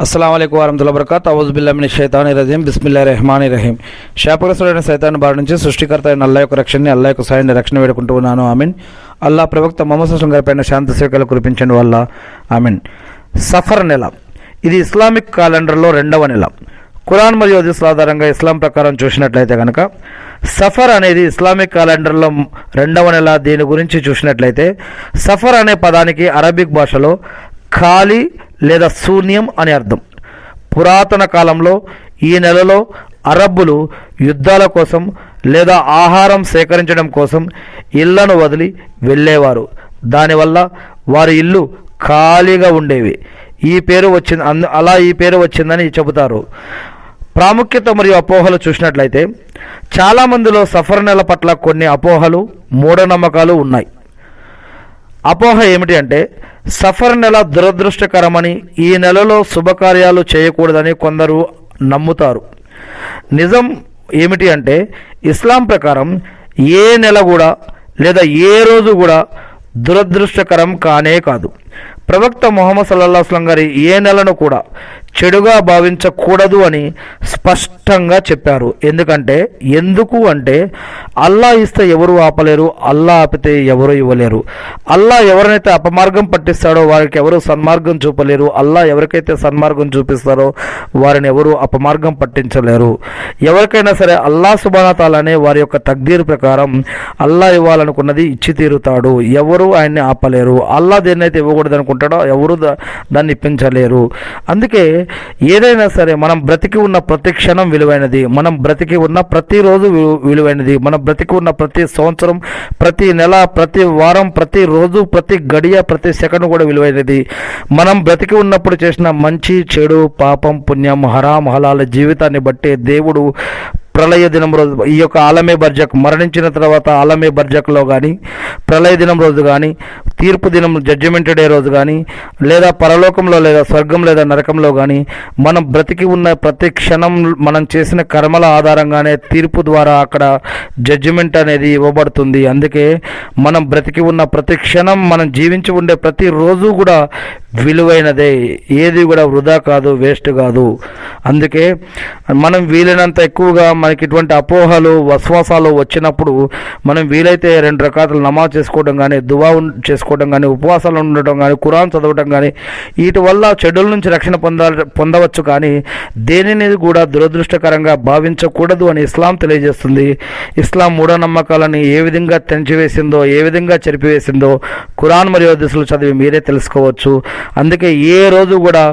అస్సలాము అలైకుం వరహ్మతుల్లాహి వబరకాతుహు. ఔజుబిల్లాహి మినష్ షైతానిర్ రజీం. బిస్మిల్లాహిర్ రహమానిర్ రహీం. శాపగ్రస్తుడైన సైతాన్ బారి నుంచి సృష్టికర్త అయిన అల్లాహ్ యొక్క రక్షణని, అల్లాహ్ యొక్క సహాయాన్ని రక్షణ వేడుకుంటూ ఉన్నాను. ఆమీన్. అల్లాహ్ ప్రవక్త ముహమ్మద్ సల్లల్లాహు అలైహి వసల్లం గారిపైన శాంతి సేవలు కురిపించండి వల్ల. ఆమీన్. సఫర్ నెల ఇది ఇస్లామిక్ క్యాలెండర్లో 2వ నెల. ఖురాన్ మరియు హదీస్ ఆధారంగా ఇస్లాం ప్రకారం చూసినట్లయితే కనుక సఫర్ అనేది ఇస్లామిక్ క్యాలెండర్లో 2వ నెల. దీని గురించి చూసినట్లయితే సఫర్ అనే పదానికి అరబిక్ భాషలో ఖాళీ లేదా శూన్యం అని అర్థం. పురాతన కాలంలో ఈ నెలలో అరబ్బులు యుద్ధాల కోసం లేదా ఆహారం సేకరించడం కోసం ఇళ్లను వదిలి వెళ్ళేవారు. దానివల్ల వారి ఇల్లు ఖాళీగా ఉండేవి. ఈ పేరు వచ్చిందని చెబుతారు. ప్రాముఖ్యత మరియు అపోహలు చూసినట్లయితే చాలామందిలో సఫర్ నెల పట్ల కొన్ని అపోహలు, మూఢనమ్మకాలు ఉన్నాయి. అపోహ ఏమిటి అంటే సఫర్ నెల దురదృష్టకరమని, ఈ నెలలో శుభకార్యాలు చేయకూడదని కొందరు నమ్ముతారు. నిజం ఏమిటి అంటే ఇస్లాం ప్రకారం ఏ నెల కూడా లేదా ఏ రోజు కూడా దురదృష్టకరం కానే కాదు. ప్రవక్త ముహమ్మద్ సల్లల్లాహు అలైహి వసల్లం గారి ఏ నెలను కూడా చెడుగా భావించకూడదు అని స్పష్టంగా చెప్పారు. ఎందుకు అంటే అల్లా ఇస్తే ఎవరు ఆపలేరు, అల్లా ఆపితే ఎవరు ఇవ్వలేరు. అల్లా ఎవరినైతే అపమార్గం పట్టిస్తాడో వారికి ఎవరు సన్మార్గం చూపలేరు. అల్లా ఎవరికైతే సన్మార్గం చూపిస్తారో వారిని ఎవరు అపమార్గం పట్టించలేరు. ఎవరికైనా సరే అల్లా సుబ్హానహు వ తఆలానే వారి యొక్క తక్దీర్ ప్రకారం అల్లా ఇవ్వాలనుకున్నది ఇచ్చి తీరుతాడు. ఎవరు ఆయన్ని ఆపలేరు. అల్లా దేన్నైతే ఇవ్వకూడదు అనుకుంటాడో ఎవరు దాన్ని ఇప్పించలేరు. అందుకే ఏదైనా సరే మనం బ్రతికి ఉన్న ప్రతి క్షణం విలువైనది, మనం బ్రతికి ఉన్న ప్రతిరోజు విలువైనది, మనం బ్రతికి ఉన్న ప్రతి సంవత్సరం, ప్రతి నెల, ప్రతి వారం, ప్రతి రోజు, ప్రతి గడియ, ప్రతి సెకండ్ కూడా విలువైనది. మనం బ్రతికి ఉన్నప్పుడు చేసిన మంచి, చెడు, పాపం, పుణ్యం, హరాం, హలాల జీవితాన్ని బట్టి దేవుడు ప్రళయ దినం రోజు, ఈ యొక్క ఆలమే బర్జక్ మరణించిన తర్వాత ఆలమే బర్జక్లో కానీ, ప్రళయ దినం రోజు కానీ, తీర్పు దినం జడ్జిమెంట్ డే రోజు కానీ, లేదా పరలోకంలో లేదా స్వర్గం లేదా నరకంలో కానీ మనం బ్రతికి ఉన్న ప్రతి క్షణం మనం చేసిన కర్మల ఆధారంగానే తీర్పు ద్వారా అక్కడ జడ్జిమెంట్ అనేది ఇవ్వబడుతుంది. అందుకే మనం బ్రతికి ఉన్న ప్రతి క్షణం, మనం జీవించి ఉండే ప్రతి రోజు కూడా విలువైనదే. ఏది కూడా వృధా కాదు, వేస్ట్ కాదు. అందుకే మనం వీలైనంత ఎక్కువగా మనకి ఇటువంటి అపోహలు, వస్వాసాలు వచ్చినప్పుడు మనం వీలైతే 2 రకాతులు నమాజ్ చేసుకోవడం కానీ, దువా చేసుకోవడం కానీ, ఉపవాసాలు ఉండటం కానీ, ఖురాన్ చదవటం కానీ, వీటి వల్ల చెడుల నుంచి రక్షణ పొందవచ్చు. కానీ దేనిని కూడా దురదృష్టకరంగా భావించకూడదు అని ఇస్లాం తెలియజేస్తుంది. ఇస్లాం మూఢనమ్మకాలని ఏ విధంగా తెంచివేసిందో, ఏ విధంగా చెరిపివేసిందో ఖురాన్ మరియు హదీసులు చదివి మీరే తెలుసుకోవచ్చు. అందుకే ఏ రోజు కూడా